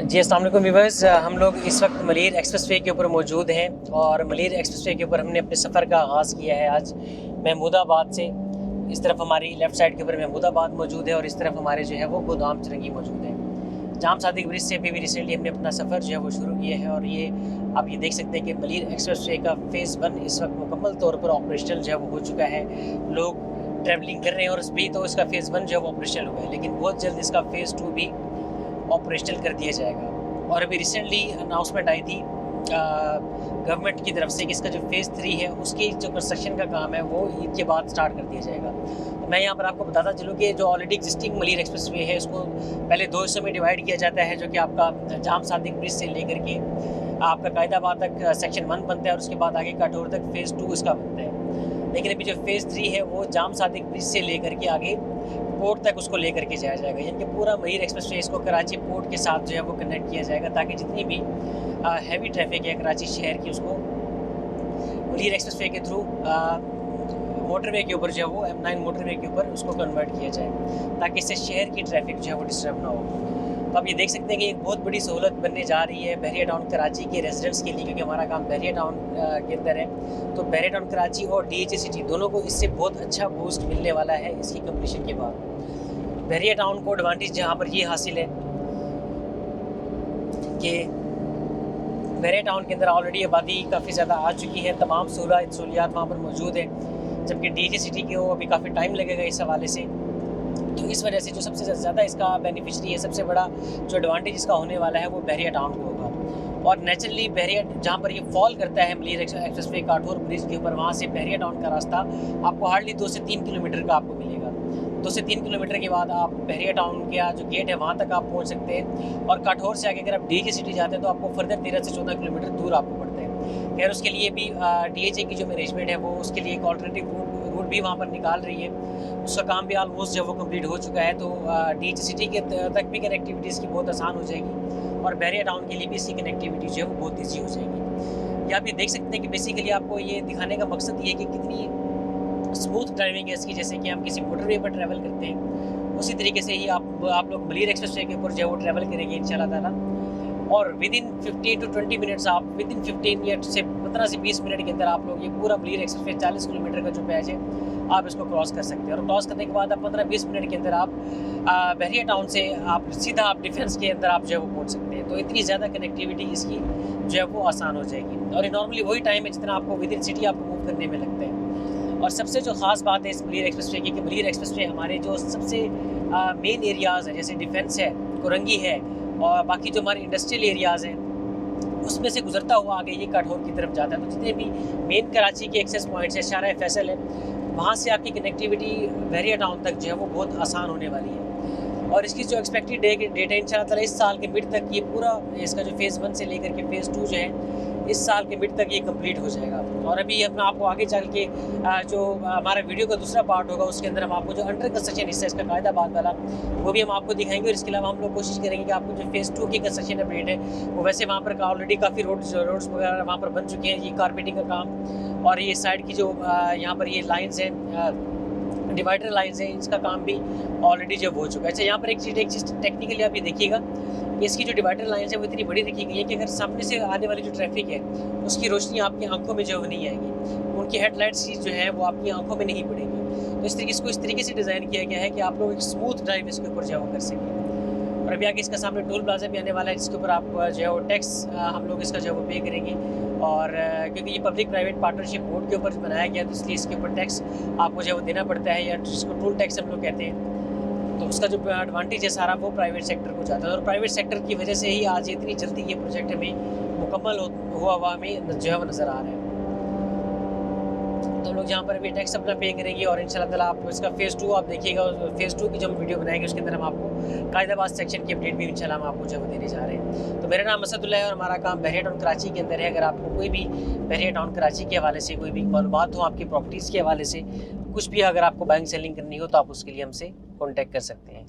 जी अस्सलाम वालेकुम व्यूअर्स, हम लोग इस वक्त मलीर एक्सप्रेसवे के ऊपर मौजूद हैं और मलीर एक्सप्रेसवे के ऊपर हमने अपने सफ़र का आगाज़ किया है आज महमूदाबाद से। इस तरफ हमारी लेफ़्ट साइड के ऊपर महमूदाबाद मौजूद है और इस तरफ हमारे जो है वो गोदाम चरंगी मौजूद है। जाम सादिक ब्रिज से भी रिसेंटली हमने अपना सफ़र जो है वो शुरू किया है और ये आप ये देख सकते हैं कि मलीर एक्सप्रेसवे का फ़ेज़ 1 इस वक्त मुकम्मल तौर पर ऑपरेशनल जो है वो हो चुका है। लोग ट्रैवलिंग कर रहे हैं और अभी तो इसका फ़ेज़ 1 जो है वो ऑपरेशनल हुआ है, लेकिन बहुत जल्द इसका फ़ेज़ 2 भी ऑपरेशनल कर दिया जाएगा। और अभी रिसेंटली अनाउंसमेंट आई थी गवर्नमेंट की तरफ से कि इसका जो फ़ेज़ 3 है उसकी जो कंस्ट्रक्शन का काम है वो ईद के बाद स्टार्ट कर दिया जाएगा। तो मैं यहाँ पर आपको बताता चलूँ कि जो ऑलरेडी एग्जिस्टिंग मलीर एक्सप्रेसवे है उसको पहले 2 हिस्सों में डिवाइड किया जाता है, जो कि आपका जाम सादिक ब्रिज से लेकर के आपका कायदाबाद तक सेक्शन 1 बनता है और उसके बाद आगे काठौर तक फ़ेज़ 2 इसका बनता है। लेकिन अभी जो फ़ेज़ 3 है वो जाम सादिक ब्रिज से लेकर के आगे पोर्ट तक उसको लेकर के जाया जाएगा, यानी कि पूरा मलीर एक्सप्रेसवे इसको कराची पोर्ट के साथ जो है वो कनेक्ट किया जाएगा, ताकि जितनी भी हैवी ट्रैफिक है कराची शहर की उसको मलीर एक्सप्रेसवे के थ्रू मोटरवे के ऊपर जो है वो M9 मोटरवे के ऊपर उसको कन्वर्ट किया जाए, ताकि इससे शहर की ट्रैफिक जो है वो डिस्टर्ब ना हो। तो आप ये देख सकते हैं कि एक बहुत बड़ी सहूलत बनने जा रही है बहरिया टाउन कराची के रेजिडेंट्स के लिए, क्योंकि हमारा काम बहरिया टाउन के अंदर है। तो बहरिया टाउन कराची और DHA सिटी दोनों को इससे बहुत अच्छा बूस्ट मिलने वाला है इसकी कंप्लीशन के बाद। बहरिया टाउन को एडवांटेज जहाँ पर ये हासिल है कि बहरिया टाउन के अंदर ऑलरेडी आबादी काफ़ी ज़्यादा आ चुकी है, तमाम सहूलियात वहाँ पर मौजूद है, जबकि DHA सिटी को अभी काफ़ी टाइम लगेगा इस हवाले से। तो इस वजह से जो सबसे ज़्यादा इसका बेनिफिशरी है, सबसे बड़ा जो एडवांटेज इसका होने वाला है वो बहरिया टाउन को होगा। और नेचुरली बहरिया जहाँ पर ये फॉल करता है मलीर एक्सप्रेसवे काठौर ब्रिज के ऊपर, वहाँ से बहरिया टाउन का रास्ता आपको हार्डली 2 से 3 किलोमीटर का आपको मिलेगा। 2 से 3 किलोमीटर के बाद आप बहरिया टाउन का जो गेट है वहाँ तक आप पहुँच सकते हैं। और काठौर से आगे अगर आप DHA सिटी जाते हैं तो आपको फर्दर 13 से 14 किलोमीटर दूर आपको पड़ता है। खैर उसके लिए भी DHA की जो मैनेजमेंट है वो उसके लिए एक ऑल्टरनेटिव रूट भी वहाँ पर निकाल रही है, उसका काम भी ऑलमोस्ट जो वो कंप्लीट हो चुका है। तो DHA सिटी के तक भी कनेक्टिविटी इसकी बहुत आसान हो जाएगी और बहरिया टाउन के लिए भी इसकी कनेक्टिविटी जो है वो बहुत ईजी हो जाएगी। या आप ये देख सकते हैं कि बेसिकली आपको ये दिखाने का मकसद ये है कि कितनी स्मूथ ड्राइविंग है इसकी। जैसे कि हम किसी मोटरवे पर ट्रैवल करते हैं उसी तरीके से ही आप लोग मलीर एक्सप्रेसवे के ऊपर जो है वो ट्रैवल करेंगे इंशाल्लाह ताला। और विदिन 15 to 20 मिनट्स आप विदिन 15 मिनट से 15 से 20 मिनट के अंदर आप लोग ये पूरा मलीर एक्सप्रेसवे 40 किलोमीटर का जो पैच है आप इसको क्रॉस कर सकते हैं। और क्रॉस करने के बाद आप 15-20 मिनट के अंदर आप बहरिया टाउन से आप सीधा आप डिफेंस के अंदर आप जो है वो पहुँच सकते हैं। तो इतनी ज़्यादा कनेक्टिविटी इसकी जो है वो आसान हो जाएगी और ये नॉर्मली वही टाइम है जितना आपको विदिन सिटी आपको मूव करने में लगता है। और सबसे जो ख़ास बात है इस मलीर एक्सप्रेसवे की कि मलीर एक्सप्रेसवे हमारे जो सबसे मेन एरियाज़ हैं, जैसे डिफेंस है, कुरंगी है और बाकी जो हमारे इंडस्ट्रियल एरियाज़ हैं, उसमें से गुजरता हुआ आगे ये काठौर की तरफ जाता है। तो जितने भी मेन कराची के एक्सेस पॉइंट्स है, शारा फैसल है, वहाँ से आपकी कनेक्टिविटी बहरिया टाउन तक जो है वो बहुत आसान होने वाली है। और इसकी जो एक्सपेक्टेड डेट है इंशाल्लाह ताला इस साल के मिड तक ये पूरा इसका जो फ़ेज़ 1 से लेकर के फ़ेज़ 2 जो है इस साल के मिड तक ये कंप्लीट हो जाएगा। और अभी हम आपको आगे चल के जो हमारा वीडियो का दूसरा पार्ट होगा उसके अंदर हम आपको जो अंडर कंस्ट्रक्शन हिस्सा इसका कायदाबाद वाला वो भी हम आपको दिखाएंगे। और इसके अलावा हम लोग कोशिश करेंगे कि आपको जो फ़ेज़ 2 की कंस्ट्रक्शन अपडेट है वो वैसे वहाँ पर ऑलरेडी काफ़ी रोड्स वगैरह वहाँ पर बन चुके हैं, ये कारपेटिंग का काम और ये साइड की जो यहाँ पर ये लाइन्स हैं डिवाइडर लाइन्स हैं, इसका काम भी ऑलरेडी जब हो चुका है। अच्छा यहाँ पर एक चीज़ टेक्निकली आप ये देखिएगा कि इसकी जो डिवाइडर लाइन्स है वो इतनी बड़ी रखी गई है कि अगर सामने से आने वाली जो ट्रैफिक है उसकी रोशनी आपकी आंखों में जो नहीं आएगी, उनकी हेडलाइट्स जो है वो आपकी आंखों में नहीं पड़ेगी। तो इसको इस तरीके से डिज़ाइन किया गया है कि आप लोग एक स्मूथ ड्राइव इसके ऊपर जो कर सकें। और अभी आगे इसका सामने टोल प्लाजा भी आने वाला है जिसके ऊपर आप जो है वो टैक्स हम लोग इसका जो है वो पे करेंगे। और क्योंकि ये पब्लिक प्राइवेट पार्टनरशिप बोर्ड के ऊपर बनाया गया तो इसलिए इसके ऊपर टैक्स आपको जो है वो देना पड़ता है, या जिसको टोल टैक्स हम लोग कहते हैं। तो उसका जो एडवांटेज है सारा वो प्राइवेट सेक्टर को जाता है और प्राइवेट सेक्टर की वजह से ही आज इतनी जल्दी ये प्रोजेक्ट हमें मुकम्मल हुआ हमें जो है वो नज़र आ रहा है। तो लोग जहाँ पर भी टैक्स अपना पे करेंगे और इंशाल्लाह ताला आप इसका फ़ेज़ 2 आप देखिएगा। फ़ेज़ 2 की जो हम वीडियो बनाएंगे उसके अंदर हम आपको कायदाबाद सेक्शन की अपडेट भी इंशाल्लाह हम आपको जो है देने जा रहे हैं। तो मेरा नाम असदुल्लाह है और हमारा काम बहरिया टाउन कराची के अंदर है। अगर आपको कोई भी बहरिया टाउन कराची के हवाले से कोई भी मालूमात हो, आपकी प्रॉपर्टीज़ के हवाले से कुछ भी अगर आपको बाइंग सेलिंग करनी हो तो आप उसके लिए हमसे कॉन्टैक्ट कर सकते हैं।